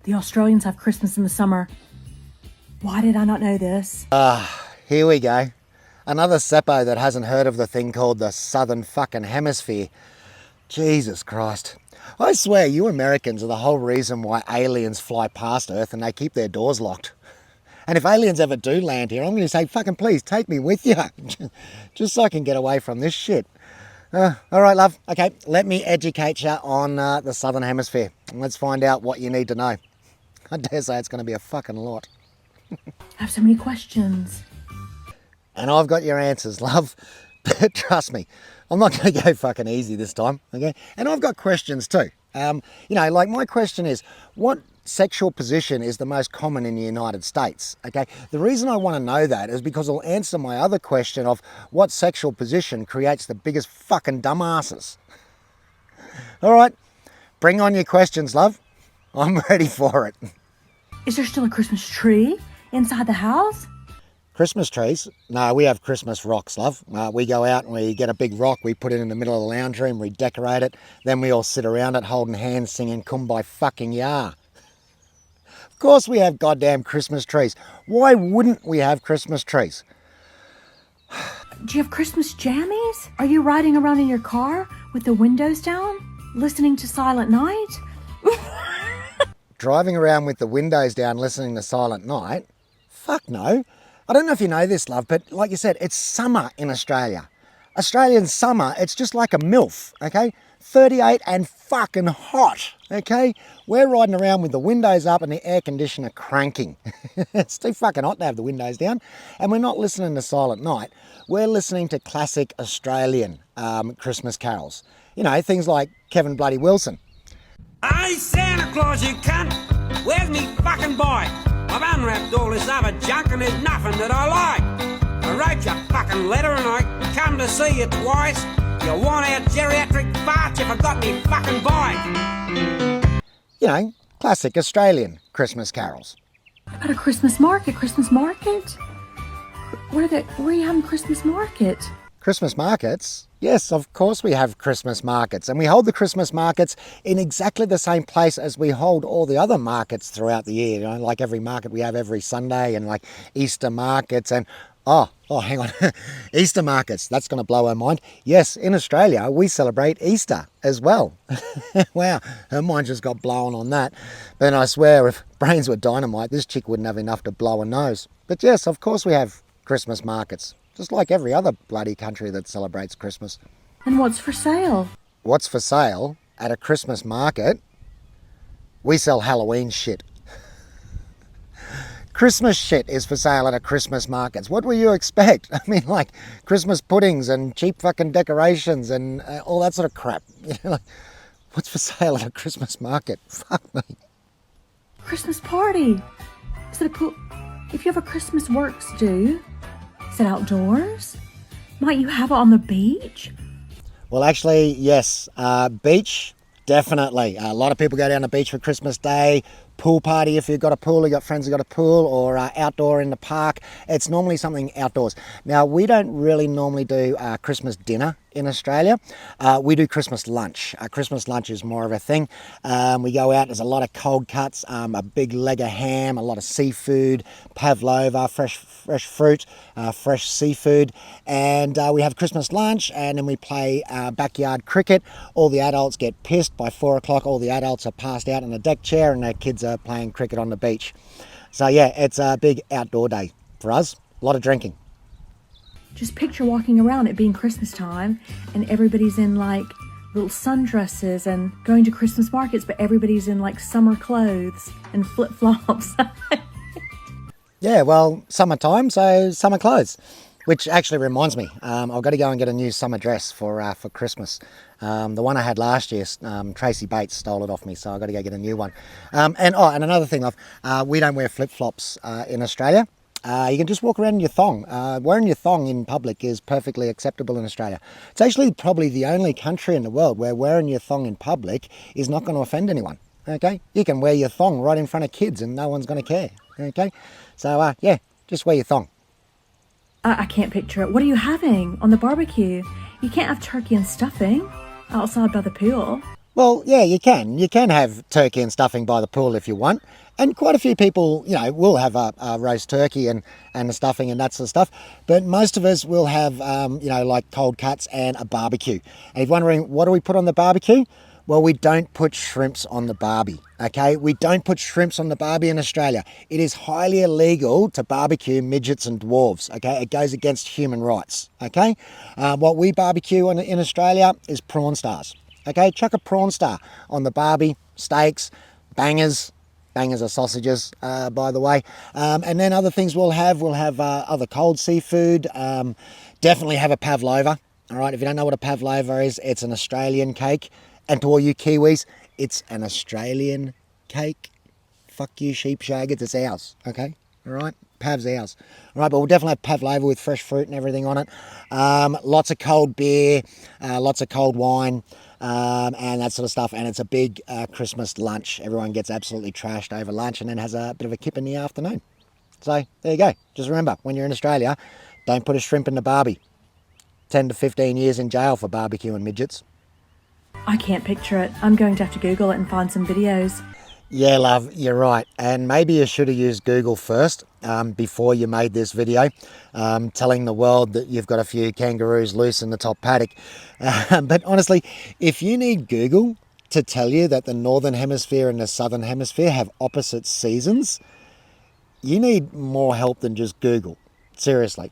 The Australians have Christmas in the summer. Why did I not know this? Here we go. Another Seppo that hasn't heard of the thing called the Southern fucking Hemisphere. Jesus Christ. I swear you Americans are the whole reason why aliens fly past Earth and they keep their doors locked. And if aliens ever do land here, I'm going to say, fucking please, take me with you. Just so I can get away from this shit. All right, love. Okay, let me educate you on the Southern Hemisphere. Let's find out what you need to know. I dare say it's going to be a fucking lot. I have so many questions. And I've got your answers, love. But trust me, I'm not going to go fucking easy this time, okay? And I've got questions too. Like my question is, what sexual position is the most common in the United States, okay? The reason I want to know that is because it'll answer my other question of what sexual position creates the biggest fucking dumbasses. All right, bring on your questions, love. I'm ready for it. Is there still a Christmas tree inside the house? Christmas trees? No, we have Christmas rocks, love. We go out and we get a big rock, we put it in the middle of the lounge room, we decorate it, then we all sit around it holding hands singing Kumbaya fucking ya. Of course we have goddamn Christmas trees. Why wouldn't we have Christmas trees? Do you have Christmas jammies? Are you riding around in your car with the windows down, listening to Silent Night? Driving around with the windows down listening to Silent Night? Fuck no. I don't know if you know this, love, but like you said, it's summer in Australia. Australian summer, it's just like a MILF, okay? 38 and fucking hot, okay? We're riding around with the windows up and the air conditioner cranking. It's too fucking hot to have the windows down. And we're not listening to Silent Night. We're listening to classic Australian Christmas carols. You know, things like Kevin Bloody Wilson. Hey, Santa Claus, you cunt! Where's me fucking boy? I've unwrapped all this other junk and there's nothing that I like. I wrote you a fucking letter and I come to see you twice. You want our geriatric fart, you forgot me fucking bike. You know, classic Australian Christmas carols. At a Christmas market? Where are you having Christmas market? Christmas markets? Yes, of course we have Christmas markets, and we hold the Christmas markets in exactly the same place as we hold all the other markets throughout the year. You know, like every market we have every Sunday, and like Easter markets and hang on, Easter markets. That's going to blow her mind. Yes, in Australia we celebrate Easter as well. Wow, her mind just got blown on that. But I swear, if brains were dynamite, this chick wouldn't have enough to blow a nose. But yes, of course we have Christmas markets. Just like every other bloody country that celebrates Christmas. And what's for sale? What's for sale at a Christmas market? We sell Halloween shit. Christmas shit is for sale at a Christmas markets. What will you expect? I mean, like Christmas puddings and cheap fucking decorations and all that sort of crap. You know, like, what's for sale at a Christmas market? Fuck me. Christmas party. Is it a pool? If you have a Christmas works do, is it outdoors? Might you have it on the beach? Well, actually, yes. Beach, definitely. A lot of people go down the beach for Christmas Day. Pool party if you've got a pool, you've got friends who've got a pool, or outdoor in the park. It's normally something outdoors. Now, we don't really normally do Christmas dinner in Australia. We do Christmas lunch. Christmas lunch is more of a thing. We go out, there's a lot of cold cuts, a big leg of ham, a lot of seafood, pavlova, fresh fruit, fresh seafood, and we have Christmas lunch, and then we play backyard cricket. All the adults get pissed. By 4 o'clock, all the adults are passed out in a deck chair and their kids are playing cricket on the beach. So yeah, it's a big outdoor day for us. A lot of drinking. Just picture walking around it being Christmas time and everybody's in like little sundresses and going to Christmas markets, but everybody's in like summer clothes and flip-flops. Yeah, well, summertime, so summer clothes. Which actually reminds me, I've got to go and get a new summer dress for Christmas. The one I had last year, Tracy Bates stole it off me, so I've got to go get a new one. And another thing, love, we don't wear flip-flops in Australia. You can just walk around in your thong. Wearing your thong in public is perfectly acceptable in Australia. It's actually probably the only country in the world where wearing your thong in public is not going to offend anyone. Okay? You can wear your thong right in front of kids and no one's going to care. Okay? So, yeah, just wear your thong. I can't picture it. What are you having on the barbecue? You can't have turkey and stuffing outside by the pool. Well, yeah, you can. You can have turkey and stuffing by the pool if you want. And quite a few people, will have a roast turkey and the stuffing and that sort of stuff. But most of us will have, like cold cuts and a barbecue. And if you're wondering, what do we put on the barbecue? Well, we don't put shrimps on the barbie, okay? We don't put shrimps on the barbie in Australia. It is highly illegal to barbecue midgets and dwarves, okay? It goes against human rights, okay? What we barbecue in Australia is prawn stars. Okay, chuck a prawn star on the barbie, steaks, bangers. Bangers are sausages, by the way. And then other things we'll have other cold seafood. Definitely have a pavlova. All right, if you don't know what a pavlova is, it's an Australian cake. And to all you Kiwis, it's an Australian cake. Fuck you, sheep shaggers, it's ours, okay? All right, Pav's ours. All right, but we'll definitely have pavlova with fresh fruit and everything on it. Lots of cold beer, lots of cold wine. And that sort of stuff. And it's a big Christmas lunch. Everyone gets absolutely trashed over lunch and then has a bit of a kip in the afternoon. So there you go. Just remember, when you're in Australia, don't put a shrimp in the barbie. 10 to 15 years in jail for barbecuing midgets. I can't picture it. I'm going to have to Google it and find some videos. Yeah, love, you're right. And maybe you should have used Google first before you made this video, telling the world that you've got a few kangaroos loose in the top paddock. But honestly, if you need Google to tell you that the Northern Hemisphere and the Southern Hemisphere have opposite seasons, you need more help than just Google. Seriously.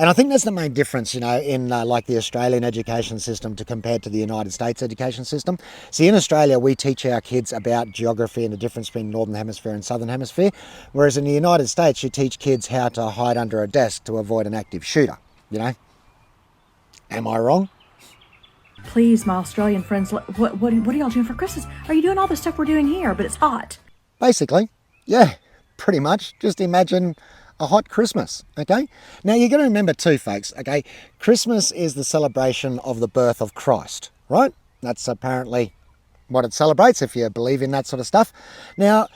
And I think that's the main difference, in like the Australian education system to compared to the United States education system. See, in Australia, we teach our kids about geography and the difference between Northern Hemisphere and Southern Hemisphere. Whereas in the United States, you teach kids how to hide under a desk to avoid an active shooter, Am I wrong? Please, my Australian friends, what are y'all doing for Christmas? Are you doing all the stuff we're doing here, but it's hot? Basically, yeah, pretty much. Just imagine a hot Christmas, okay? Now, you're going to remember too, folks, okay? Christmas is the celebration of the birth of Christ, right? That's apparently what it celebrates, if you believe in that sort of stuff. Now,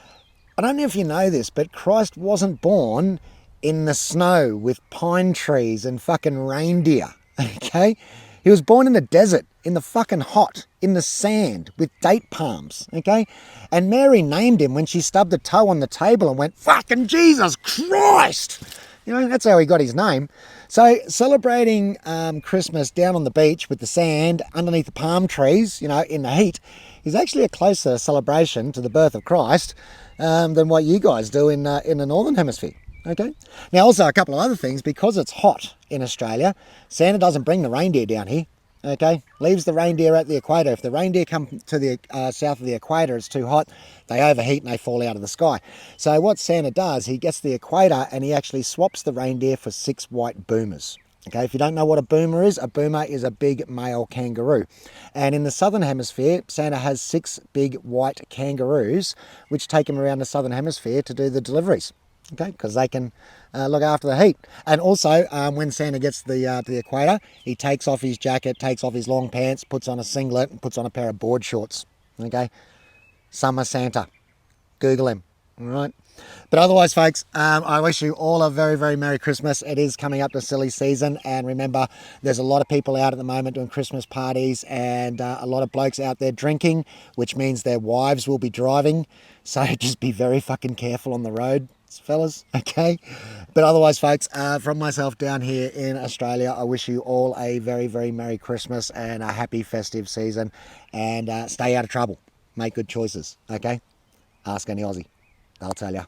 I don't know if you know this, but Christ wasn't born in the snow with pine trees and fucking reindeer, okay? He was born in the desert, in the fucking hot, in the sand, with date palms, okay? And Mary named him when she stubbed a toe on the table and went, fucking Jesus Christ! That's how he got his name. So celebrating Christmas down on the beach with the sand, underneath the palm trees, in the heat, is actually a closer celebration to the birth of Christ than what you guys do in the Northern Hemisphere. Okay. Now, also a couple of other things. Because it's hot in Australia, Santa doesn't bring the reindeer down here. Okay, leaves the reindeer at the equator. If the reindeer come to the south of the equator, it's too hot. They overheat and they fall out of the sky. So what Santa does, he gets the equator and he actually swaps the reindeer for 6 white boomers. Okay, if you don't know what a boomer is a big male kangaroo. And in the Southern Hemisphere, Santa has 6 big white kangaroos, which take him around the Southern Hemisphere to do the deliveries. Okay, because they can look after the heat. And also, when Santa gets to the equator, he takes off his jacket, takes off his long pants, puts on a singlet, and puts on a pair of board shorts. Okay, Summer Santa. Google him. All right. But otherwise, folks, I wish you all a very, very Merry Christmas. It is coming up to silly season. And remember, there's a lot of people out at the moment doing Christmas parties and a lot of blokes out there drinking, which means their wives will be driving. So just be very fucking careful on the road, fellas, okay? But otherwise, folks, from myself down here in Australia, I wish you all a very, very Merry Christmas and a happy festive season. And stay out of trouble. Make good choices, okay? Ask any Aussie. They'll tell you.